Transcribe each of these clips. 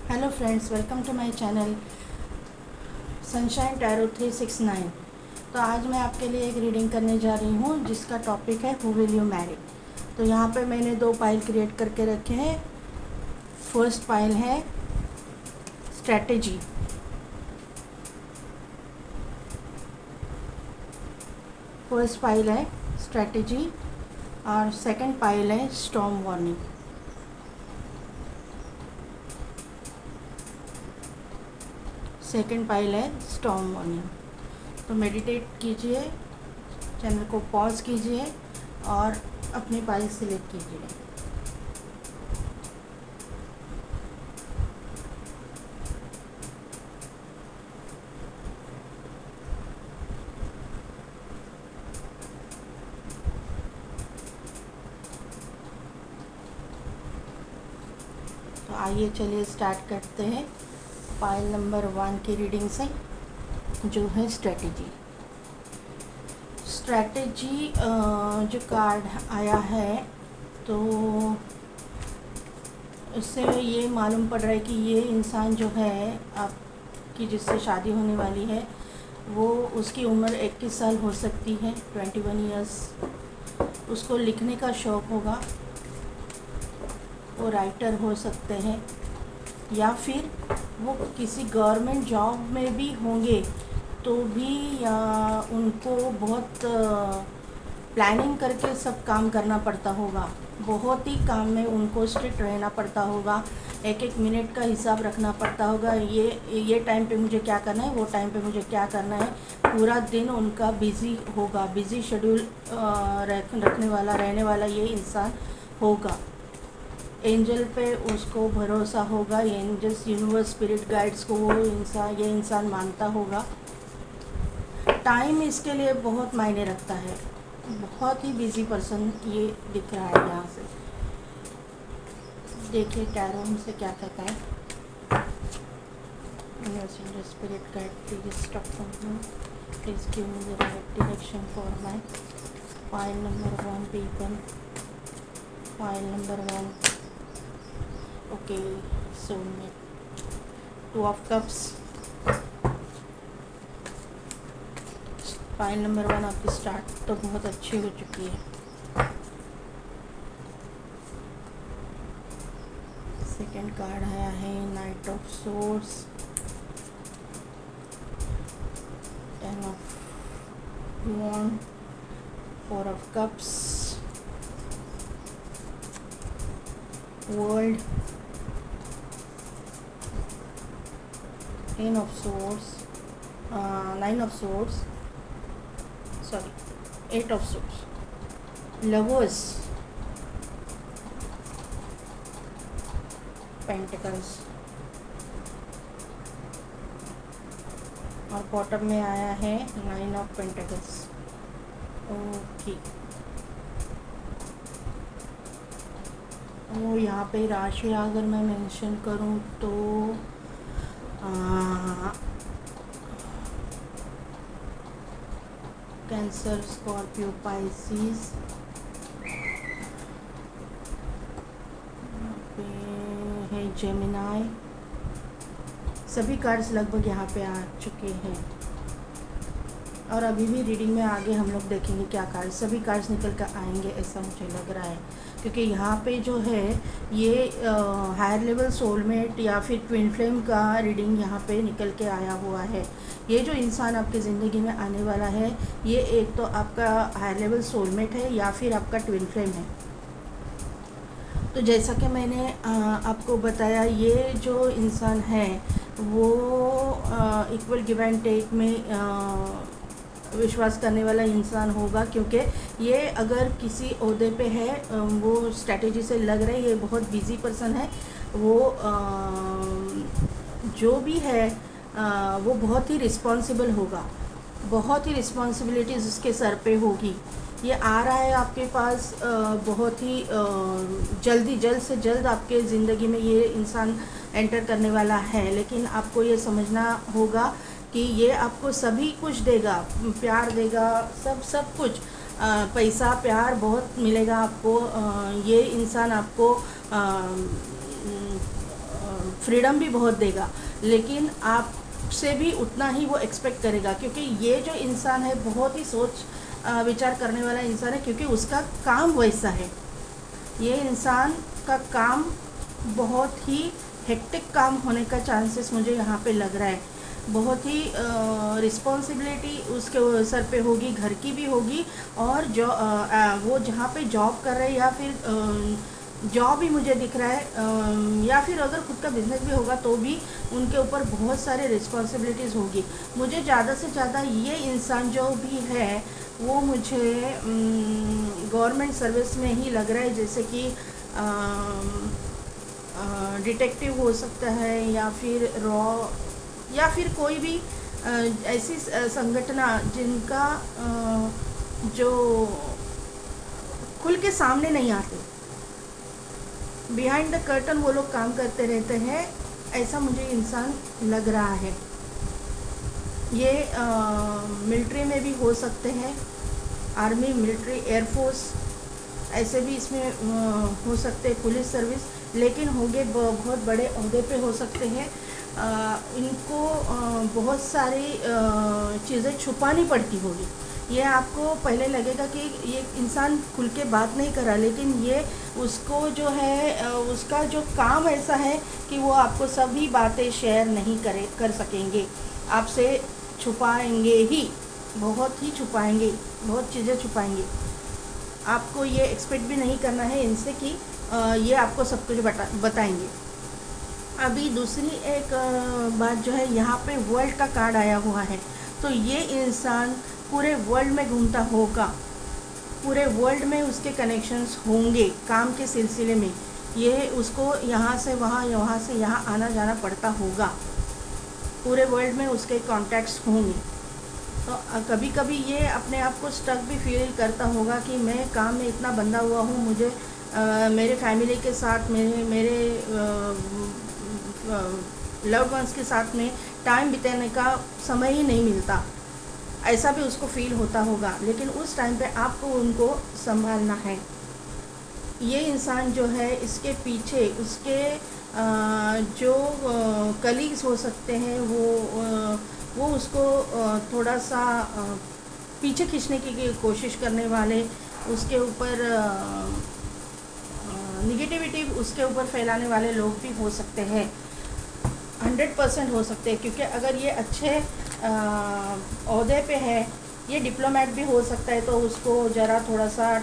Hello friends, welcome to my channel Sunshine Tarot 369। तो आज मैं आपके लिए एक रीडिंग करने जा रही हूँ जिसका टॉपिक है हु विल यू मैरी। तो यहाँ पे मैंने 2 पाइल क्रिएट करके रखे हैं। फर्स्ट पाइल है स्ट्रैटेजी, और सेकंड पाइल है स्टॉर्म वार्निंग। तो मेडिटेट कीजिए, चैनल को पॉज कीजिए और अपनी पाइल सिलेक्ट कीजिए। तो आइए चलिए स्टार्ट करते हैं पाइल नंबर 1 की रीडिंग से, जो है स्ट्रैटेजी। जो कार्ड आया है, तो इससे ये मालूम पड़ रहा है कि ये इंसान जो है आपकी जिससे शादी होने वाली है, वो उसकी उम्र 21 साल हो सकती है, 21 ईयर्स। उसको लिखने का शौक़ होगा, वो राइटर हो सकते हैं, या फिर वो किसी गवर्नमेंट जॉब में भी होंगे तो भी, या उनको बहुत प्लानिंग करके सब काम करना पड़ता होगा। बहुत ही काम में उनको स्ट्रिक्ट रहना पड़ता होगा, एक एक मिनट का हिसाब रखना पड़ता होगा। ये टाइम पे मुझे क्या करना है, वो टाइम पे मुझे क्या करना है। पूरा दिन उनका बिज़ी होगा, बिज़ी शेड्यूल रहने वाला ये इंसान होगा। एंजल पे उसको भरोसा होगा, एंजल्स, यूनिवर्स, स्पिरिट गाइड्स को ये इंसान मानता होगा। टाइम इसके लिए बहुत मायने रखता है, बहुत ही बिजी पर्सन ये दिख रहा है यहाँ से। देखिए टैरो हमसे क्या कहता है। Spirit guide, please stop for me, please give me the right direction for my pile number 1 people. Pile number 1, okay, soulmate, 2 of cups. Pile number 1 आपकी स्टार्ट तो बहुत अच्छी हो चुकी है। सेकंड कार्ड आया है knight of swords, 10 of wand, 4 of cups, world, 10 of swords, 9 of swords, 8 of swords, lovers, pentacles, और बॉटम में आया है 9 ऑफ पेंटिकल्स। ओके, वो यहाँ पे राशि अगर मैं मेंशन करूँ तो कैंसर, स्कॉर्पियो, पाइसिस, है जेमिनाई। सभी कार्ड्स लगभग यहाँ पे आ चुके हैं, और अभी भी रीडिंग में आगे हम लोग देखेंगे क्या कार्ड, सभी कार्ड्स निकल कर आएंगे ऐसा मुझे लग रहा है। क्योंकि यहाँ पे जो है ये हायर लेवल सोलमेट या फिर ट्विन फ्लेम का रीडिंग यहाँ पे निकल के आया हुआ है। ये जो इंसान आपकी ज़िंदगी में आने वाला है, ये एक तो आपका हायर लेवल सोलमेट है या फिर आपका ट्विन फ्लेम है। तो जैसा कि मैंने आपको बताया, ये जो इंसान है वो इक्वल गिव एंड टेक में विश्वास करने वाला इंसान होगा। क्योंकि ये अगर किसी ओहदे पे है, वो स्ट्रैटेजी से लग रहा है ये बहुत बिजी पर्सन है। वो जो भी है वो बहुत ही रिस्पॉन्सिबल होगा, बहुत ही रिस्पॉन्सिबिलिटीज़ उसके सर पे होगी। ये आ रहा है आपके पास बहुत ही जल्द से जल्द आपके ज़िंदगी में ये इंसान एंटर करने वाला है। लेकिन आपको ये समझना होगा कि ये आपको सभी कुछ देगा, प्यार देगा, सब कुछ, पैसा, प्यार बहुत मिलेगा आपको। ये इंसान आपको फ्रीडम भी बहुत देगा, लेकिन आपसे भी उतना ही वो एक्सपेक्ट करेगा, क्योंकि ये जो इंसान है बहुत ही सोच विचार करने वाला इंसान है, क्योंकि उसका काम वैसा है। ये इंसान का काम बहुत ही हेक्टिक काम होने का चांसेस मुझे यहाँ पे लग रहा है। बहुत ही रिस्पॉन्सिबिलिटी उसके सर पे होगी, घर की भी होगी, और वो जहाँ पे जॉब कर रहे हैं या फिर जॉब ही मुझे दिख रहा है, या फिर अगर खुद का बिजनेस भी होगा तो भी उनके ऊपर बहुत सारे रिस्पॉन्सिबिलिटीज़ होगी। मुझे ज़्यादा से ज़्यादा ये इंसान जो भी है वो मुझे गवर्नमेंट सर्विस में ही लग रहा है, जैसे कि डिटेक्टिव हो सकता है, या फिर रॉ, या फिर कोई भी ऐसी संगठना जिनका जो खुल के सामने नहीं आते, बिहाइंड द कर्टन वो लोग काम करते रहते हैं, ऐसा मुझे इंसान लग रहा है। ये मिलिट्री में भी हो सकते हैं, आर्मी, मिलिट्री, एयरफोर्स, ऐसे भी इसमें हो सकते हैं, पुलिस सर्विस, लेकिन होंगे बहुत बड़े अहदे पे हो सकते हैं। इनको बहुत सारी चीज़ें छुपानी पड़ती होगी। ये आपको पहले लगेगा कि ये इंसान खुल के बात नहीं कर रहा, लेकिन ये उसको जो है उसका जो काम ऐसा है कि वो आपको सभी बातें शेयर नहीं कर सकेंगे, आपसे छुपाएंगे ही, बहुत ही छुपाएंगे, बहुत चीज़ें छुपाएंगे। आपको ये एक्सपेक्ट भी नहीं करना है इनसे कि ये आपको सब कुछ बताएंगे। अभी दूसरी एक बात जो है, यहाँ पे वर्ल्ड का कार्ड आया हुआ है, तो ये इंसान पूरे वर्ल्ड में घूमता होगा, पूरे वर्ल्ड में उसके कनेक्शंस होंगे काम के सिलसिले में। ये उसको यहाँ से वहाँ से यहाँ आना जाना पड़ता होगा, पूरे वर्ल्ड में उसके कॉन्टैक्ट्स होंगे। तो कभी कभी ये अपने आप को स्टक भी फील करता होगा कि मैं काम में इतना बंधा हुआ हूँ, मुझे मेरे फैमिली के साथ, मेरे लव्ड वंस के साथ में टाइम बिताने का समय ही नहीं मिलता, ऐसा भी उसको फील होता होगा। लेकिन उस टाइम पे आपको उनको संभालना है। ये इंसान जो है, इसके पीछे उसके जो कलीग्स हो सकते हैं, वो उसको थोड़ा सा पीछे खींचने की कोशिश करने वाले, उसके ऊपर निगेटिविटी उसके ऊपर फैलाने वाले लोग भी हो सकते हैं, 100% हो सकते हैं। क्योंकि अगर ये अच्छे ओहदे पे है, ये डिप्लोमेट भी हो सकता है, तो उसको ज़रा थोड़ा सा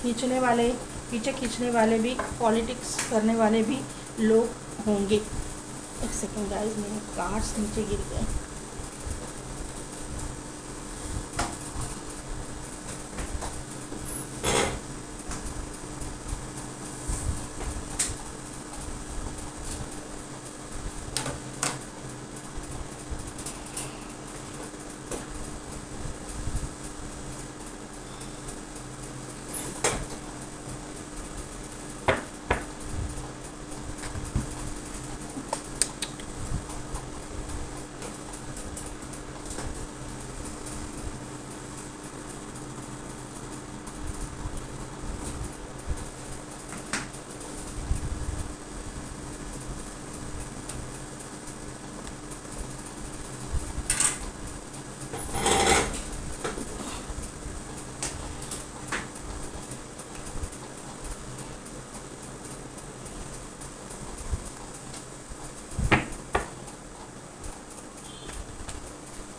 खींचने वाले, पीछे खींचने वाले भी, पॉलिटिक्स करने वाले भी लोग होंगे। एक सेकेंड गाइस, मेरे कार्ड्स नीचे गिर गए।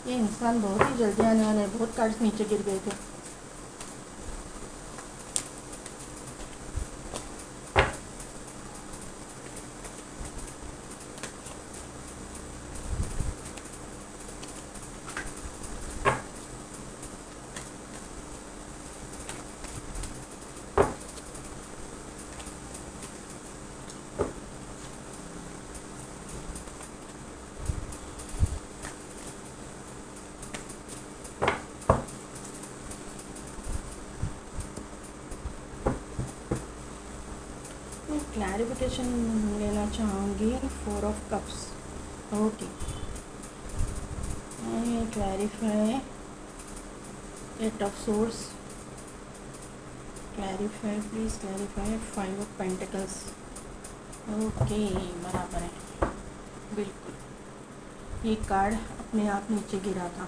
ये इंसान बहुत ही जल्दी आने वाला है, बहुत कार्ड्स नीचे गिर गए थे। क्लैरिफिकेशन लेना चाहूँगी, 4 of cups. Okay, clarify, 8 of source, clarify please, clarify, 5 of pentacles. Okay, बराबर है। बिल्कुल ये कार्ड अपने आप नीचे गिरा था,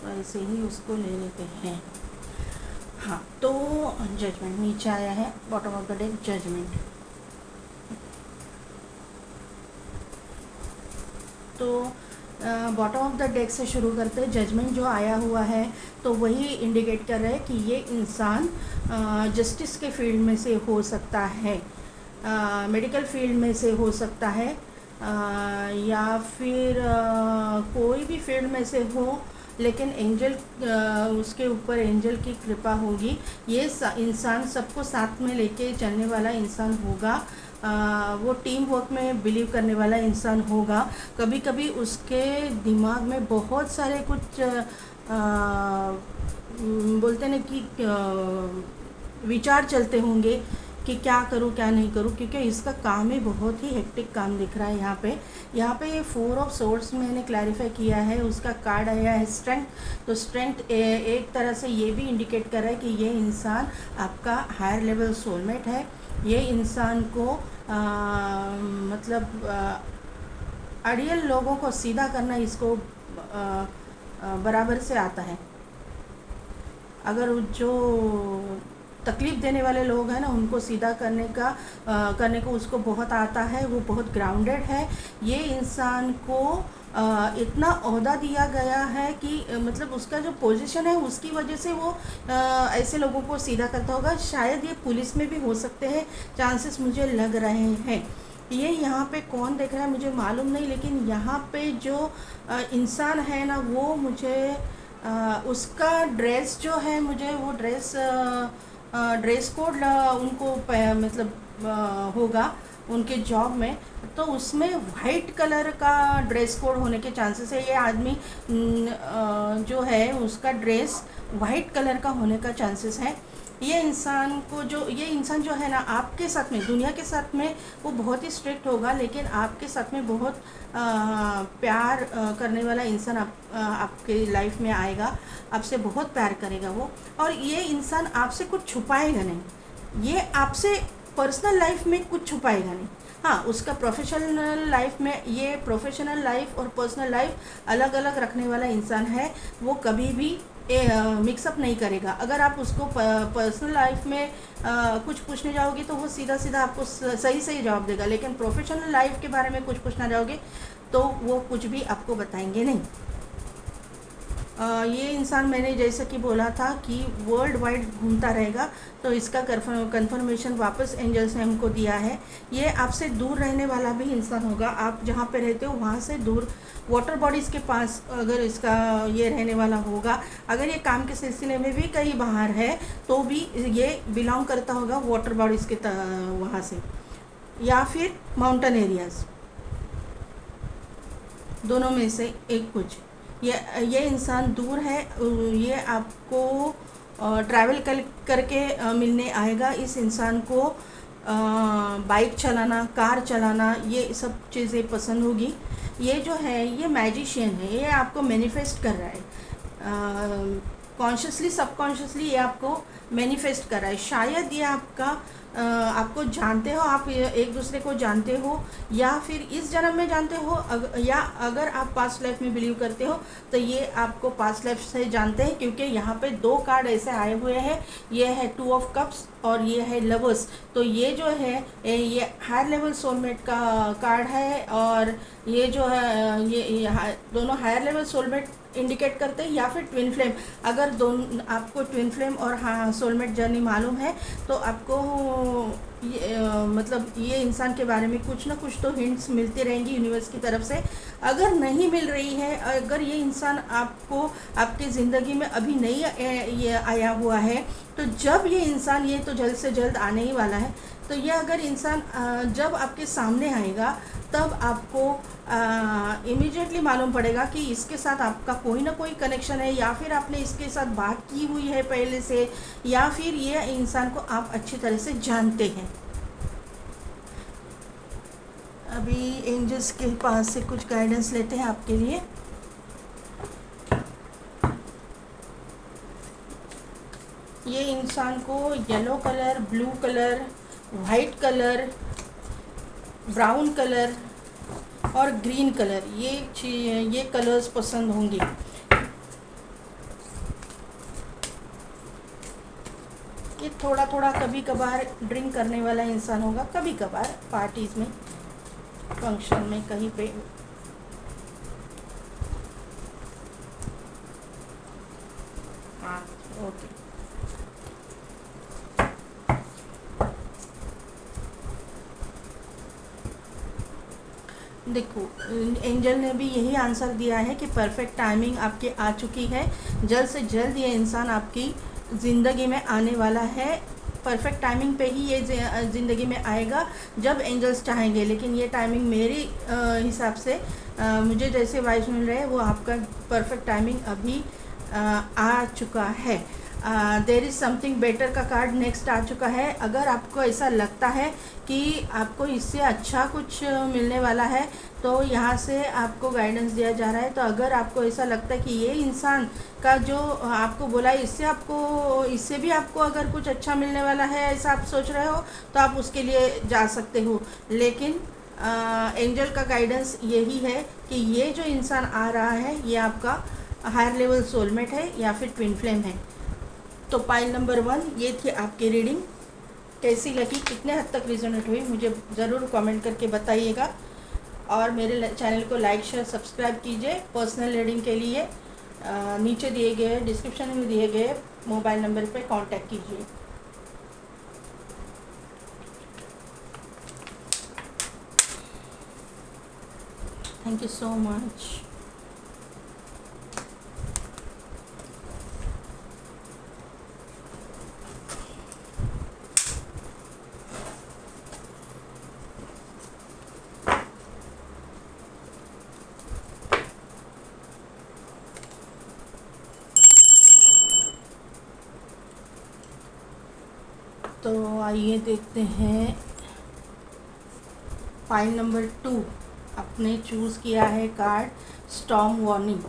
तो ऐसे ही उसको ले लेते हैं। हाँ, तो जजमेंट नीचे आया है, bottom of the deck judgement. तो बॉटम ऑफ द डेक से शुरू करते हैं। जजमेंट जो आया हुआ है तो वही इंडिकेट कर रहा है कि ये इंसान जस्टिस के फील्ड में से हो सकता है, मेडिकल फील्ड में से हो सकता है, या फिर कोई भी फील्ड में से हो, लेकिन एंजल उसके ऊपर एंजल की कृपा होगी। ये इंसान सबको साथ में लेके चलने वाला इंसान होगा, वो टीम वर्क में बिलीव करने वाला इंसान होगा। कभी कभी उसके दिमाग में बहुत सारे कुछ बोलते ना कि विचार चलते होंगे कि क्या करूं क्या नहीं करूं, क्योंकि इसका काम ही बहुत ही हेक्टिक काम दिख रहा है। यहाँ पे ये 4 ऑफ सोर्ड्स मैंने क्लैरिफाई किया है, उसका कार्ड आया है स्ट्रेंथ। तो स्ट्रेंथ एक तरह से ये भी इंडिकेट कर रहा है कि ये इंसान आपका हायर लेवल सोलमेट है। ये इंसान को मतलब अड़ियल लोगों को सीधा करना इसको बराबर से आता है। अगर जो तकलीफ़ देने वाले लोग हैं ना, उनको सीधा करने को उसको बहुत आता है। वो बहुत ग्राउंडेड है। ये इंसान को इतना ओहदा दिया गया है कि मतलब उसका जो पोजीशन है उसकी वजह से वो ऐसे लोगों को सीधा करता होगा। शायद ये पुलिस में भी हो सकते हैं, चांसेस मुझे लग रहे हैं। ये यहाँ पे कौन देख रहा है मुझे मालूम नहीं, लेकिन यहाँ पे जो इंसान है ना, वो मुझे उसका ड्रेस जो है, मुझे वो ड्रेस कोड उनको मतलब होगा उनके जॉब में, तो उसमें वाइट कलर का ड्रेस कोड होने के चांसेस है। ये आदमी जो है उसका ड्रेस वाइट कलर का होने का चांसेस है। ये इंसान जो है ना, आपके साथ में, दुनिया के साथ में वो बहुत ही स्ट्रिक्ट होगा, लेकिन आपके साथ में बहुत प्यार करने वाला इंसान आपके लाइफ में आएगा। आपसे बहुत प्यार करेगा वो, और ये इंसान आपसे कुछ छुपाएगा नहीं। ये आपसे पर्सनल लाइफ में कुछ छुपाएगा नहीं। हाँ, उसका प्रोफेशनल लाइफ में, ये प्रोफेशनल लाइफ और पर्सनल लाइफ अलग अलग रखने वाला इंसान है। वो कभी भी मिक्सअप नहीं करेगा। अगर आप उसको पर्सनल लाइफ में कुछ पूछने जाओगे तो वो सीधा सीधा आपको सही जवाब देगा, लेकिन प्रोफेशनल लाइफ के बारे में कुछ पूछना जाओगे तो वो कुछ भी आपको बताएंगे नहीं। ये इंसान, मैंने जैसा कि बोला था कि वर्ल्ड वाइड घूमता रहेगा, तो इसका कंफर्मेशन वापस एंजल्स ने हमको दिया है। ये आपसे दूर रहने वाला भी इंसान होगा। आप जहाँ पे रहते हो वहाँ से दूर, वाटर बॉडीज़ के पास अगर इसका ये रहने वाला होगा। अगर ये काम के सिलसिले में भी कहीं बाहर है तो भी ये बिलोंग करता होगा वाटर बॉडीज़ के वहाँ से, या फिर माउंटेन एरियाज़, दोनों में से एक कुछ। ये इंसान दूर है, ये आपको ट्रैवल करके मिलने आएगा। इस इंसान को बाइक चलाना, कार चलाना, ये सब चीज़ें पसंद होगी। ये जो है, ये मैजिशियन है, ये आपको मैनिफेस्ट कर रहा है। कॉन्शियसली सबकॉन्शियसली ये आपको मैनिफेस्ट कर रहा है। शायद ये आपको जानते हो, आप एक दूसरे को जानते हो, या फिर इस जन्म में जानते हो, या अगर आप पास्ट लाइफ में बिलीव करते हो तो ये आपको पास्ट लाइफ से जानते हैं, क्योंकि यहाँ पे 2 कार्ड ऐसे आए हुए हैं। ये है 2 ऑफ कप्स और ये है लवर्स। तो ये जो है ये हायर लेवल सोलमेट का कार्ड है, और ये जो है ये दोनों हायर लेवल सोलमेट इंडिकेट करते हैं, या फिर ट्विन फ्लेम। अगर आपको ट्विन फ्लेम और हाँ सोलमेट जर्नी मालूम है तो आपको मतलब ये इंसान के बारे में कुछ ना कुछ तो हिंट्स मिलती रहेंगी यूनिवर्स की तरफ से। अगर नहीं मिल रही है, अगर ये इंसान आपकी ज़िंदगी में अभी नहीं ये आया हुआ है, तो जब ये इंसान, ये तो जल्द से जल्द आने ही वाला है, तो ये अगर इंसान जब आपके सामने आएगा तब आपको इमीडिएटली मालूम पड़ेगा कि इसके साथ आपका कोई ना कोई कनेक्शन है, या फिर आपने इसके साथ बात की हुई है पहले से, या फिर ये इंसान को आप अच्छी तरह से जानते हैं। अभी एंजल्स के पास से कुछ गाइडेंस लेते हैं आपके लिए। ये इंसान को yellow colour, blue colour, white colour, brown colour और ग्रीन कलर, ये कलर्स पसंद होंगे। ये थोड़ा थोड़ा कभी कभार ड्रिंक करने वाला इंसान होगा, कभी कभार पार्टीज़ में, फंक्शन में, कहीं पे। हाँ, ओके। देखो, एंजल ने भी यही आंसर दिया है कि परफेक्ट टाइमिंग आपकी आ चुकी है। जल्द से जल्द ये इंसान आपकी ज़िंदगी में आने वाला है। परफेक्ट टाइमिंग पे ही ये ज़िंदगी में आएगा जब एंजल्स चाहेंगे, लेकिन ये टाइमिंग मेरी हिसाब से मुझे जैसे वाइब्स मिल रहे हैं वो आपका परफेक्ट टाइमिंग अभी आ चुका है। देयर इज़ समथिंग बेटर का कार्ड नेक्स्ट आ चुका है। अगर आपको ऐसा लगता है कि आपको इससे अच्छा कुछ मिलने वाला है तो यहाँ से आपको गाइडेंस दिया जा रहा है। तो अगर आपको ऐसा लगता है कि ये इंसान का जो आपको बोला है इससे भी आपको अगर कुछ अच्छा मिलने वाला है, ऐसा आप सोच रहे हो, तो आप उसके लिए जा सकते हो। लेकिन एंजल का गाइडेंस यही है कि ये जो इंसान आ रहा है ये आपका हायर लेवल सोलमेट है या फिर ट्विन फ्लेम है। तो पाइल नंबर 1 ये थी आपकी रीडिंग। कैसी लगी, कितने हद तक रिजोनेट हुई, मुझे ज़रूर कमेंट करके बताइएगा। और मेरे चैनल को लाइक शेयर सब्सक्राइब कीजिए। पर्सनल रीडिंग के लिए नीचे दिए गए डिस्क्रिप्शन में दिए गए मोबाइल नंबर पे कांटेक्ट कीजिए। Thank you so much. तो आइए देखते हैं फाइल नंबर 2। आपने चूज़ किया है card storm warning.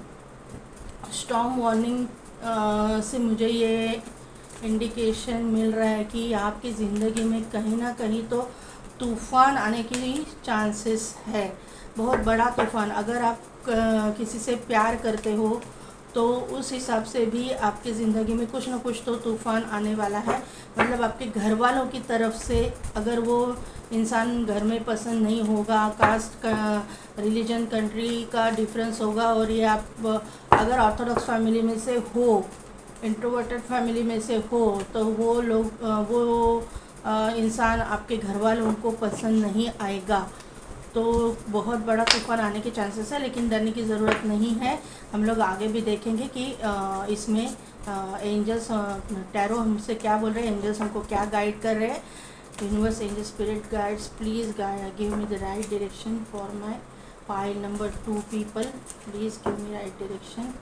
Storm warning से मुझे ये इंडिकेशन मिल रहा है कि आपकी ज़िंदगी में कहीं ना कहीं तो तूफ़ान आने की चांसेस है, बहुत बड़ा तूफ़ान। अगर आप किसी से प्यार करते हो तो उस हिसाब से भी आपकी ज़िंदगी में कुछ ना कुछ तो तूफ़ान आने वाला है। मतलब आपके घर वालों की तरफ से, अगर वो इंसान घर में पसंद नहीं होगा, कास्ट का, रिलीजन, कंट्री का डिफरेंस होगा, और ये आप अगर ऑर्थोडॉक्स फैमिली में से हो, इंट्रोवर्टेड फैमिली में से हो, तो वो लोग इंसान आपके घर वालों को पसंद नहीं आएगा। तो बहुत बड़ा तूफ़ान आने के चांसेस है, लेकिन डरने की ज़रूरत नहीं है। हम लोग आगे भी देखेंगे कि इसमें एंजल्स, टैरो हमसे क्या बोल रहे हैं, एंजल्स हमको क्या गाइड कर रहे हैं। Universe, angel, spirit guides, please give me the right direction for my pile number 2 people. Please give me right direction.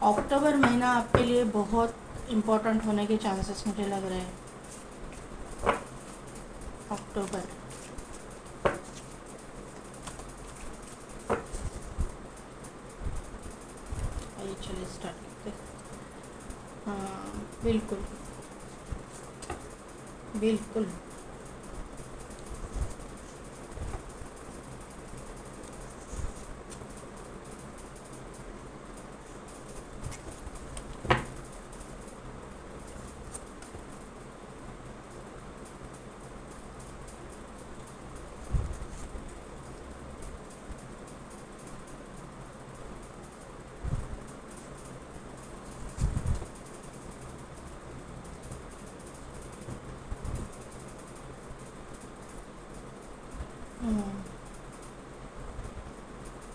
अक्टूबर महीना आपके लिए बहुत इम्पोर्टेंट होने के चांसेस मुझे लग रहे हैं। अक्टूबर, आइए चलिए स्टार्ट करते हैं। हाँ बिल्कुल बिल्कुल।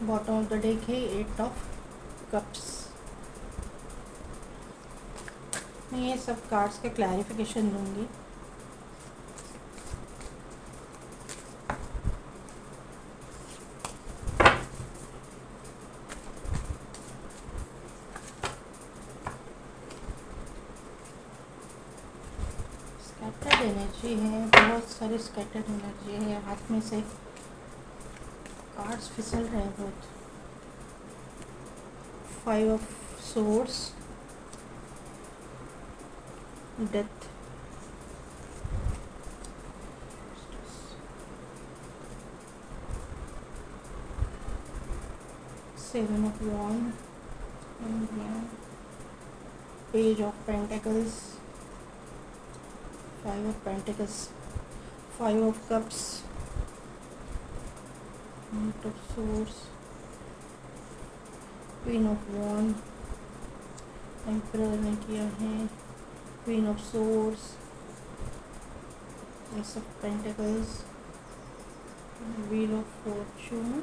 बॉटम ऑफ द डेक है 8 ऑफ कप्स। मैं ये सब कार्ड्स के क्लैरिफिकेशन दूंगी। स्कैटर्ड एनर्जी है, बहुत सारी स्कैटर्ड एनर्जी है, हाथ में से कार्ड्स फिसल रहे हैं बहुत। 5 of swords, death, 7 of wands, page of pentacles, 5 of pentacles, 5 of cups, knight of swords, queen of wands, emperor ने किया है, queen of swords, ace of pentacles, wheel of fortune,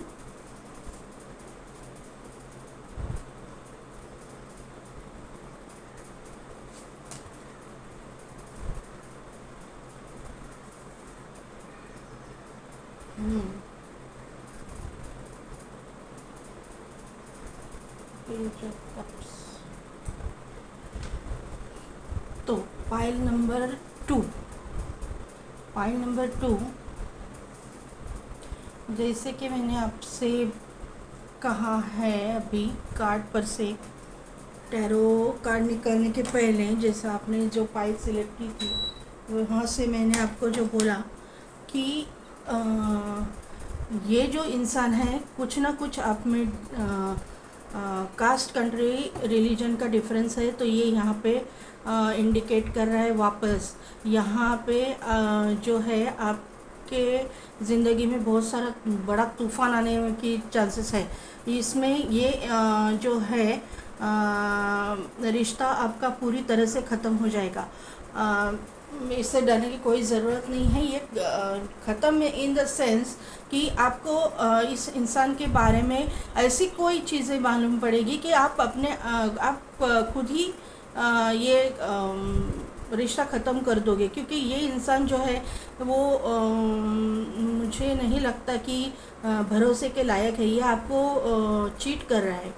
page of cups। तो pile number 2, जैसे कि मैंने आपसे कहा है अभी कार्ड पर से, टैरो कार्ड निकालने के पहले जैसा आपने जो पाइल सिलेक्ट की थी वहाँ से मैंने आपको जो बोला कि ये जो इंसान है कुछ ना कुछ आप में कास्ट, कंट्री, रिलीजन का डिफरेंस है, तो ये यहाँ पे इंडिकेट कर रहा है वापस यहाँ पे जो है आपके ज़िंदगी में बहुत सारा बड़ा तूफ़ान आने की चांसेस है। इसमें ये जो है रिश्ता आपका पूरी तरह से ख़त्म हो जाएगा। इससे डरने की कोई ज़रूरत नहीं है। ये ख़त्म है इन द सेंस कि आपको इस इंसान के बारे में ऐसी कोई चीज़ें मालूम पड़ेगी कि आप खुद ही ये रिश्ता ख़त्म कर दोगे, क्योंकि ये इंसान जो है वो मुझे नहीं लगता कि भरोसे के लायक है। ये आपको चीट कर रहा है।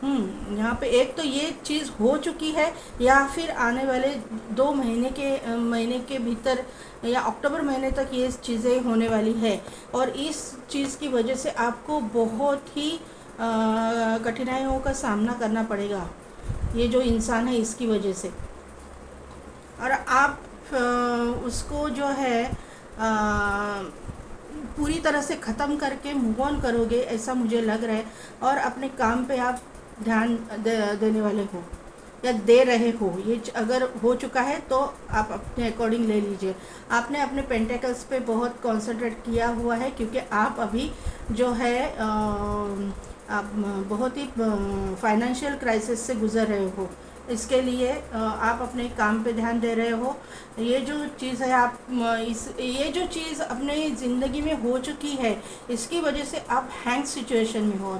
यहाँ पे एक तो ये चीज़ हो चुकी है, या फिर आने वाले 2 महीने के भीतर या अक्टूबर महीने तक ये चीज़ें होने वाली है, और इस चीज़ की वजह से आपको बहुत ही कठिनाइयों का सामना करना पड़ेगा, ये जो इंसान है इसकी वजह से। और आप उसको जो है पूरी तरह से ख़त्म करके मूव ऑन करोगे ऐसा मुझे लग रहा है, और अपने काम पे आप ध्यान देने वाले हो या दे रहे हो। ये अगर हो चुका है तो आप अपने अकॉर्डिंग ले लीजिए। आपने अपने पेंटेकल्स पे बहुत कंसंट्रेट किया हुआ है, क्योंकि आप अभी जो है आप बहुत ही फाइनेंशियल क्राइसिस से गुज़र रहे हो। इसके लिए आप अपने काम पे ध्यान दे रहे हो। ये जो चीज़ है ये जो चीज़ अपने ज़िंदगी में हो चुकी है, इसकी वजह से आप हैंग सिचुएशन में हो।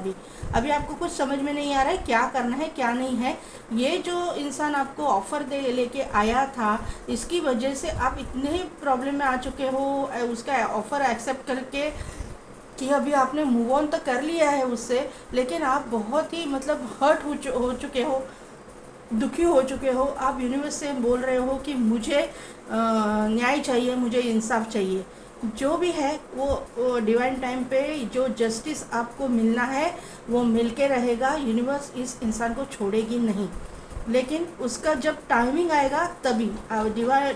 अभी आपको कुछ समझ में नहीं आ रहा है क्या करना है क्या नहीं है। ये जो इंसान आपको ऑफ़र दे लेके आया था, इसकी वजह से आप इतने प्रॉब्लम में आ चुके हो उसका ऑफ़र एक्सेप्ट करके कि अभी आपने मूव ऑन तो कर लिया है उससे, लेकिन आप बहुत ही मतलब हर्ट हो चुके हो, दुखी हो चुके हो। आप यूनिवर्स से बोल रहे हो कि मुझे न्याय चाहिए, मुझे इंसाफ चाहिए। जो भी है वो डिवाइन टाइम पे जो जस्टिस आपको मिलना है वो मिल के रहेगा। यूनिवर्स इस इंसान को छोड़ेगी नहीं, लेकिन उसका जब टाइमिंग आएगा तभी।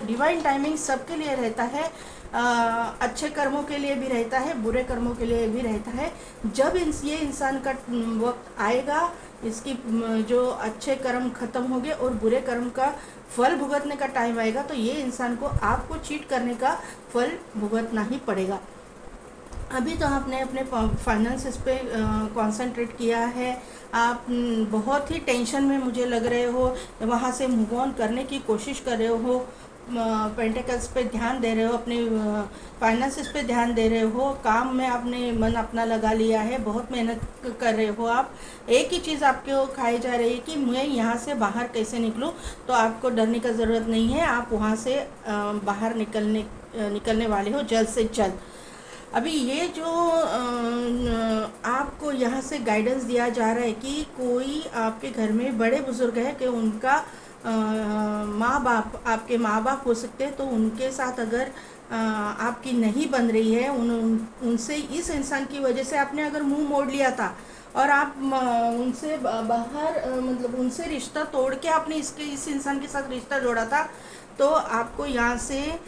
डिवाइन टाइमिंग सबके लिए रहता है, अच्छे कर्मों के लिए भी रहता है, बुरे कर्मों के लिए भी रहता है। जब ये इंसान का वक्त आएगा, इसकी जो अच्छे कर्म ख़त्म हो गए और बुरे कर्म का फल भुगतने का टाइम आएगा, तो ये इंसान को आपको चीट करने का फल भुगतना ही पड़ेगा। अभी तो आपने अपने फाइनेंसेस पे कंसंट्रेट किया है। आप बहुत ही टेंशन में मुझे लग रहे हो, वहाँ से मूव ऑन करने की कोशिश कर रहे हो, पेंटिकल्स पे ध्यान दे रहे हो, अपने फाइनेंसेस पे ध्यान दे रहे हो, काम में आपने मन अपना लगा लिया है, बहुत मेहनत कर रहे हो। आप एक ही चीज़ आपको खाई जा रही है कि मैं यहाँ से बाहर कैसे निकलूँ। तो आपको डरने का ज़रूरत नहीं है, आप वहाँ से बाहर निकलने वाले हो जल्द से जल्द। अभी ये जो आपको यहाँ से गाइडेंस दिया जा रहा है कि कोई आपके घर में बड़े बुज़ुर्ग है कि उनका माँ बाप, आपके माँ बाप हो सकते हैं, तो उनके साथ अगर आपकी नहीं बन रही है, उनसे, इस इंसान की वजह से आपने अगर मुंह मोड़ लिया था और आप उनसे बाहर, मतलब उनसे रिश्ता तोड़ के आपने इस इंसान के साथ रिश्ता जोड़ा था, तो आपको यहाँ से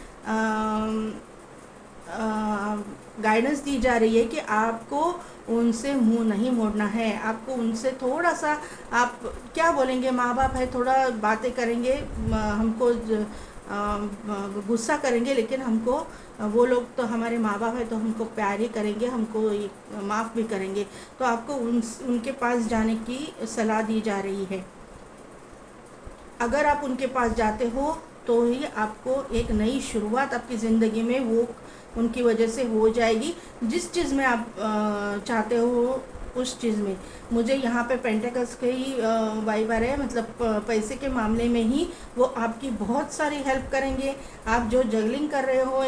गाइडेंस दी जा रही है कि आपको उनसे मुंह नहीं मोड़ना है। आपको उनसे थोड़ा सा, आप क्या बोलेंगे, माँ बाप है, थोड़ा बातें करेंगे, हमको गुस्सा करेंगे, लेकिन हमको, वो लोग तो हमारे माँ बाप है तो हमको प्यार ही करेंगे, हमको माफ़ भी करेंगे। तो आपको उनके पास जाने की सलाह दी जा रही है। अगर आप उनके पास जाते हो तो ही आपको एक नई शुरुआत आपकी ज़िंदगी में वो उनकी वजह से हो जाएगी, जिस चीज़ में आप चाहते हो उस चीज़ में। मुझे यहाँ पे पेंटेकल्स के ही वाइब आ रहे हैं, मतलब पैसे के मामले में ही वो आपकी बहुत सारी हेल्प करेंगे। आप जो जगलिंग कर रहे हो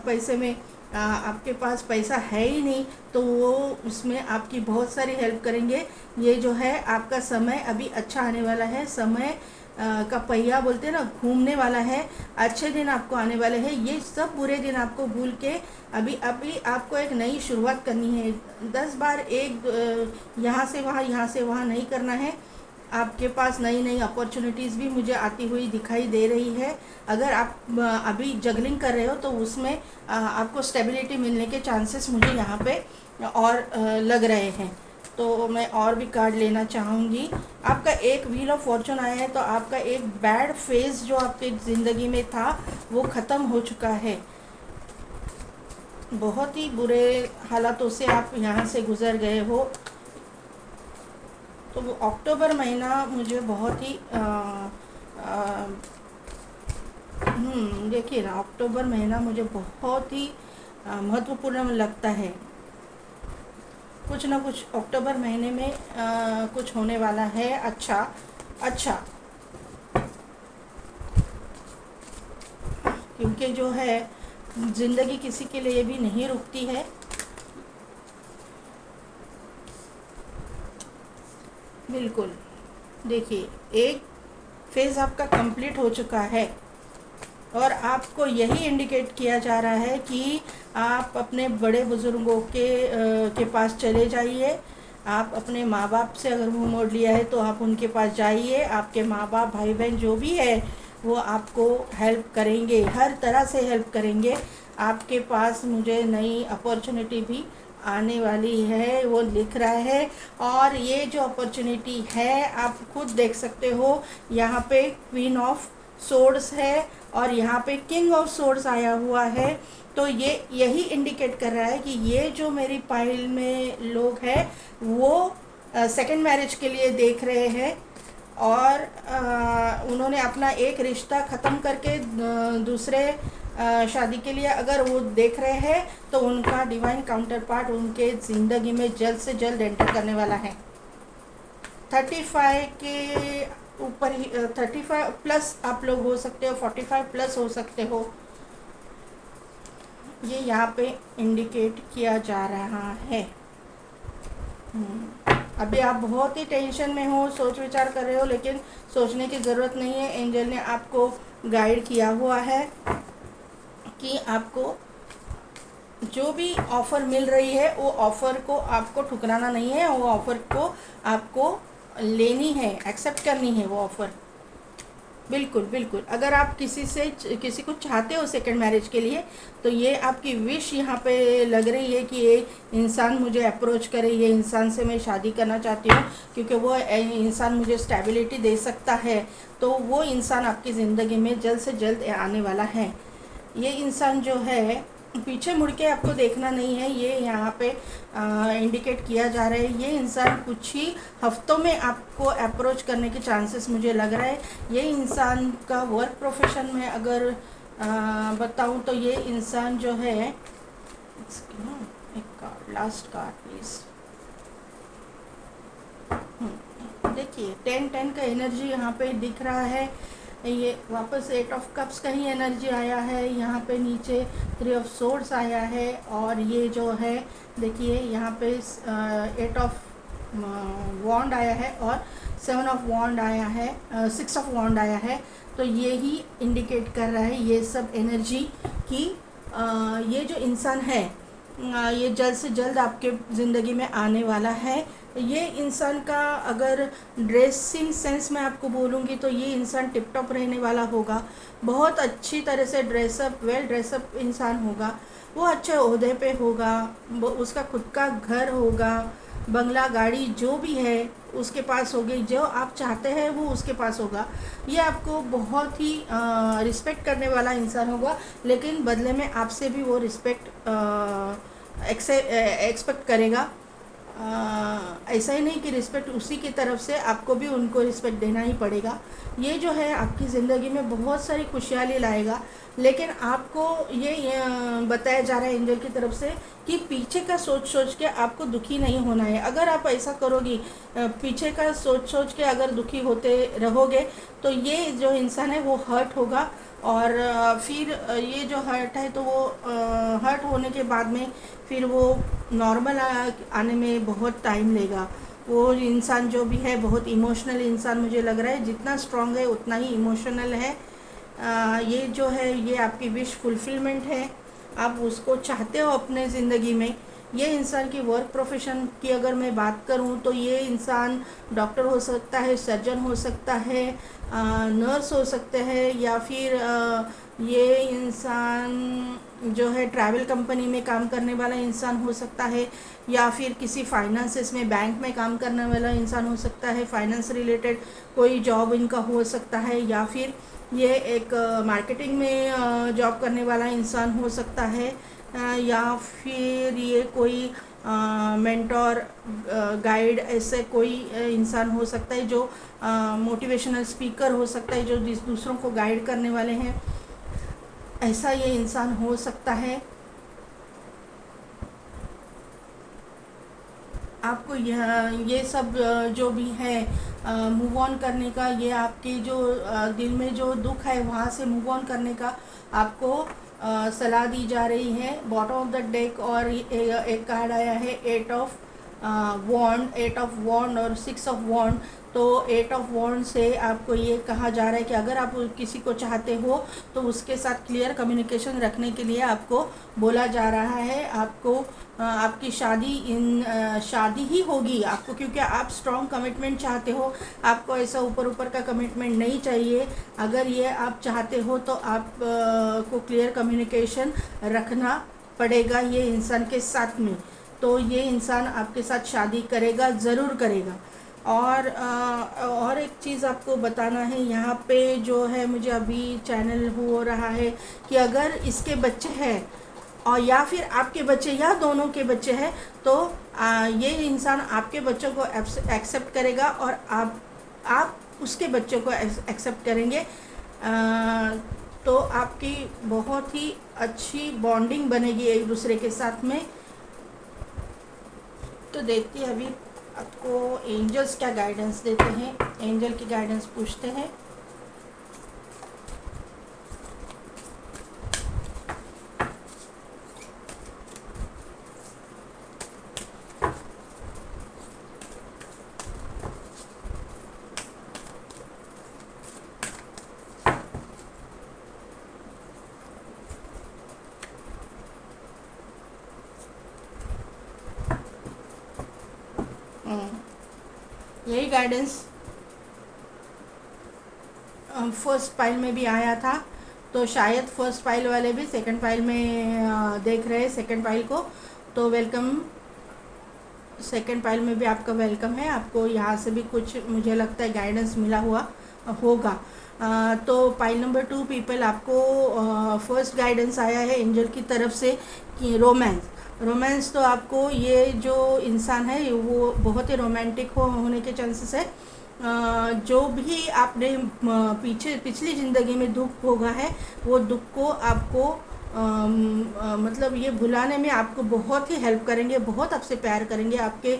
पैसे में, आपके पास पैसा है ही नहीं, तो वो उसमें आपकी बहुत सारी हेल्प करेंगे। ये जो है आपका समय अभी अच्छा आने वाला है, समय का पहिया बोलते हैं ना, घूमने वाला है, अच्छे दिन आपको आने वाले हैं। ये सब बुरे दिन आपको भूल के अभी आपको एक नई शुरुआत करनी है। 10 बार एक यहाँ से वहाँ नहीं करना है। आपके पास नई नई अपॉर्चुनिटीज़ भी मुझे आती हुई दिखाई दे रही है। अगर आप अभी जगलिंग कर रहे हो तो उसमें आपको स्टेबिलिटी मिलने के चांसेस मुझे यहाँ पे और लग रहे हैं। तो मैं और भी कार्ड लेना चाहूँगी। आपका एक व्हील ऑफ फॉर्चून आया है, तो आपका एक बैड फेज जो आपके ज़िंदगी में था वो ख़त्म हो चुका है। बहुत ही बुरे हालातों से आप यहाँ से गुज़र गए हो। तो वो अक्टूबर महीना मुझे बहुत ही देखिए ना, अक्टूबर महीना मुझे बहुत ही महत्वपूर्ण लगता है। कुछ ना कुछ अक्टूबर महीने में कुछ होने वाला है अच्छा, क्योंकि जो है ज़िंदगी किसी के लिए भी नहीं रुकती है। बिल्कुल, देखिए, एक फेज़ आपका कंप्लीट हो चुका है और आपको यही इंडिकेट किया जा रहा है कि आप अपने बड़े बुज़ुर्गों के पास चले जाइए। आप अपने माँ बाप से अगर मुँह मोड़ लिया है तो आप उनके पास जाइए। आपके माँ बाप, भाई बहन जो भी है वो आपको हेल्प करेंगे, हर तरह से हेल्प करेंगे। आपके पास मुझे नई अपॉर्चुनिटी भी आने वाली है, वो लिख रहा है। और ये जो अपॉर्चुनिटी है आप खुद देख सकते हो, यहाँ पे क्वीन ऑफ सोर्ड्स है और यहाँ पे किंग ऑफ सोर्ड्स आया हुआ है। तो ये यही इंडिकेट कर रहा है कि ये जो मेरी पाइल में लोग हैं वो सेकंड मैरिज के लिए देख रहे हैं और उन्होंने अपना एक रिश्ता ख़त्म करके दूसरे शादी के लिए अगर वो देख रहे हैं, तो उनका डिवाइन काउंटर पार्ट उनके ज़िंदगी में जल्द से जल्द एंटर करने वाला है। 35 के ऊपर ही, 35 प्लस आप लोग हो सकते हो, 45 प्लस हो सकते हो, ये यहाँ पे इंडिकेट किया जा रहा है। अभी आप बहुत ही टेंशन में हो, सोच विचार कर रहे हो, लेकिन सोचने की ज़रूरत नहीं है। एंजल ने आपको गाइड किया हुआ है कि आपको जो भी ऑफ़र मिल रही है वो ऑफ़र को आपको ठुकराना नहीं है, वो ऑफ़र को आपको लेनी है, एक्सेप्ट करनी है वो ऑफ़र। बिल्कुल बिल्कुल, अगर आप किसी को चाहते हो सेकंड मैरिज के लिए, तो ये आपकी विश यहाँ पे लग रही है कि ये इंसान मुझे अप्रोच करे, ये इंसान से मैं शादी करना चाहती हूँ, क्योंकि वो इंसान मुझे स्टेबिलिटी दे सकता है। तो वो इंसान आपकी ज़िंदगी में जल्द से जल्द आने वाला है। ये इंसान जो है, पीछे मुड़ के आपको देखना नहीं है, ये यहाँ पे इंडिकेट किया जा रहा है। ये इंसान कुछ ही हफ्तों में आपको अप्रोच करने के चांसेस मुझे लग रहा है। ये इंसान का वर्क प्रोफेशन में अगर बताऊँ तो ये इंसान जो है, एक कार्ड, लास्ट कार्ड प्लीज़। देखिए 10 का एनर्जी यहाँ पे दिख रहा है। ये वापस 8 ऑफ कप्स का ही एनर्जी आया है, यहाँ पे नीचे 3 ऑफ सोर्ड्स आया है और ये जो है देखिए यहाँ पे 8 ऑफ वॉन्ड आया है और सेवन ऑफ वॉन्ड आया है, सिक्स ऑफ वॉन्ड आया है। तो ये ही इंडिकेट कर रहा है ये सब एनर्जी कि ये जो इंसान है ये जल्द से जल्द आपके ज़िंदगी में आने वाला है। ये इंसान का अगर ड्रेसिंग सेंस मैं आपको बोलूँगी तो ये इंसान टिप टॉप रहने वाला होगा, बहुत अच्छी तरह से ड्रेसअप, वेल ड्रेसअप इंसान होगा, वो अच्छे ओहदे पे होगा, वो उसका खुद का घर होगा, बंगला गाड़ी जो भी है उसके पास होगी, जो आप चाहते हैं वो उसके पास होगा। ये आपको बहुत ही रिस्पेक्ट करने वाला इंसान होगा, लेकिन बदले में आपसे भी वो रिस्पेक्ट एक्सपेक्ट करेगा। ऐसा ही नहीं कि रिस्पेक्ट उसी की तरफ से, आपको भी उनको रिस्पेक्ट देना ही पड़ेगा। ये जो है आपकी ज़िंदगी में बहुत सारी खुशहाली लाएगा, लेकिन आपको ये बताया जा रहा है एंजल की तरफ से कि पीछे का सोच सोच के आपको दुखी नहीं होना है। अगर आप ऐसा करोगी, पीछे का सोच सोच के अगर दुखी होते रहोगे तो ये जो इंसान है वो हर्ट होगा, और फिर ये जो हर्ट है तो वो हर्ट होने के बाद में फिर वो नॉर्मल आने में बहुत टाइम लेगा। वो इंसान जो भी है बहुत इमोशनल इंसान मुझे लग रहा है, जितना स्ट्रांग है उतना ही इमोशनल है। ये जो है ये आपकी विश फुलफिलमेंट है, आप उसको चाहते हो अपने ज़िंदगी में। ये इंसान की वर्क प्रोफेशन की अगर मैं बात करूं तो ये इंसान डॉक्टर हो सकता है, सर्जन हो सकता है, नर्स हो सकते हैं, या फिर ये इंसान जो है ट्रैवल कंपनी में काम करने वाला इंसान हो सकता है, या फिर किसी फाइनेंसेस में बैंक में काम करने वाला इंसान हो सकता है, फाइनेंस रिलेटेड कोई जॉब इनका हो सकता है, या फिर ये एक मार्केटिंग में जॉब करने वाला इंसान हो सकता है, या फिर ये कोई मेंटोर गाइड ऐसे कोई इंसान हो सकता है, जो मोटिवेशनल स्पीकर हो सकता है, जो दूसरों को गाइड करने वाले हैं, ऐसा ये इंसान हो सकता है। आपको ये सब जो भी है मूव ऑन करने का, ये आपके जो दिल में जो दुख है वहाँ से मूव ऑन करने का आपको सलाह दी जा रही है। बॉटम ऑफ द डेक और एक कार्ड आया है एट ऑफ वॉन्ड और सिक्स ऑफ वॉन्ड। तो एट ऑफ वॉन्ड से आपको ये कहा जा रहा है कि अगर आप किसी को चाहते हो तो उसके साथ क्लियर कम्युनिकेशन रखने के लिए आपको बोला जा रहा है। आपको आपकी शादी ही होगी आपको, क्योंकि आप स्ट्रॉन्ग कमिटमेंट चाहते हो, आपको ऐसा ऊपर ऊपर का कमिटमेंट नहीं चाहिए। अगर ये आप चाहते हो तो आप को क्लियर कम्युनिकेशन रखना पड़ेगा ये इंसान के साथ में। तो ये इंसान आपके साथ शादी करेगा, ज़रूर करेगा। और एक चीज़ आपको बताना है यहाँ पे जो है, मुझे अभी चैनल हो रहा है कि अगर इसके बच्चे हैं और या फिर आपके बच्चे या दोनों के बच्चे हैं तो ये इंसान आपके बच्चों को एक्सेप्ट करेगा और आप उसके बच्चों को एक्सेप्ट करेंगे। तो आपकी बहुत ही अच्छी बॉन्डिंग बनेगी एक दूसरे के साथ में। तो देखते हैं अभी आपको एंजल्स क्या गाइडेंस देते हैं, एंजल की गाइडेंस पूछते हैं। यही गाइडेंस फर्स्ट फाइल में भी आया था, तो शायद फर्स्ट फाइल वाले भी सेकंड फाइल में देख रहे हैं सेकंड फाइल को। तो वेलकम, सेकंड फाइल में भी आपका वेलकम है। आपको यहाँ से भी कुछ मुझे लगता है गाइडेंस मिला हुआ होगा। तो फाइल नंबर 2 पीपल, आपको फर्स्ट गाइडेंस आया है एंजल की तरफ से कि रोमांस। तो आपको ये जो इंसान है वो बहुत ही रोमांटिक होने के चांसेस है। जो भी आपने पिछली ज़िंदगी में दुख भोगा है वो दुख को आपको मतलब ये भुलाने में आपको बहुत ही हेल्प करेंगे, बहुत आपसे प्यार करेंगे। आपके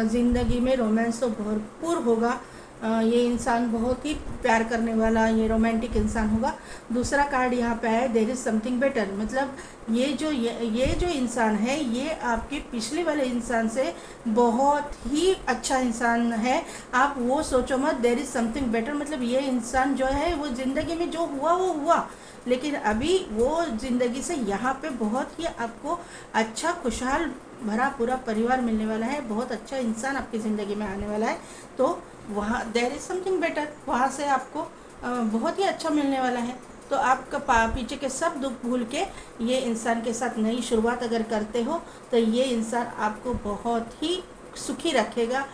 ज़िंदगी में रोमांस तो भरपूर होगा। ये इंसान बहुत ही प्यार करने वाला, ये रोमांटिक इंसान होगा। दूसरा कार्ड यहाँ पे है देयर इज़ समथिंग बेटर, मतलब ये जो इंसान है ये आपके पिछले वाले इंसान से बहुत ही अच्छा इंसान है। आप वो सोचो मत, देयर इज़ समथिंग बेटर, मतलब ये इंसान जो है वो ज़िंदगी में जो हुआ वो हुआ, लेकिन अभी वो ज़िंदगी से यहाँ पे बहुत ही आपको अच्छा खुशहाल भरा पूरा परिवार मिलने वाला है, बहुत अच्छा इंसान आपकी ज़िंदगी में आने वाला है। तो वहाँ देयर इज़ समथिंग बेटर, वहाँ से आपको बहुत ही अच्छा मिलने वाला है। तो आपका पीछे के सब दुख भूल के ये इंसान के साथ नई शुरुआत अगर करते हो तो ये इंसान आपको बहुत ही सुखी रखेगा,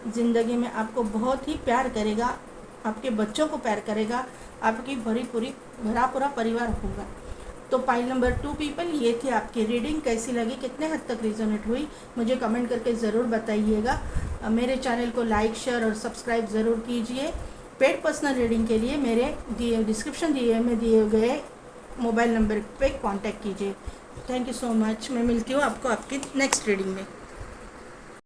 ज़िंदगी में आपको बहुत ही प्यार करेगा, आपके बच्चों को प्यार करेगा, आपकी भरा पूरा परिवार होगा। तो पाइल नंबर 2 पीपल, ये थी आपकी रीडिंग। कैसी लगी, कितने हद तक रिजोनेट हुई, मुझे कमेंट करके ज़रूर बताइएगा। मेरे चैनल को लाइक शेयर और सब्सक्राइब ज़रूर कीजिए। पेड पर्सनल रीडिंग के लिए मेरे डिस्क्रिप्शन में दिए गए मोबाइल नंबर पे कांटेक्ट कीजिए। Thank you so much. मैं मिलती हूँ आपको आपकी नेक्स्ट रीडिंग में।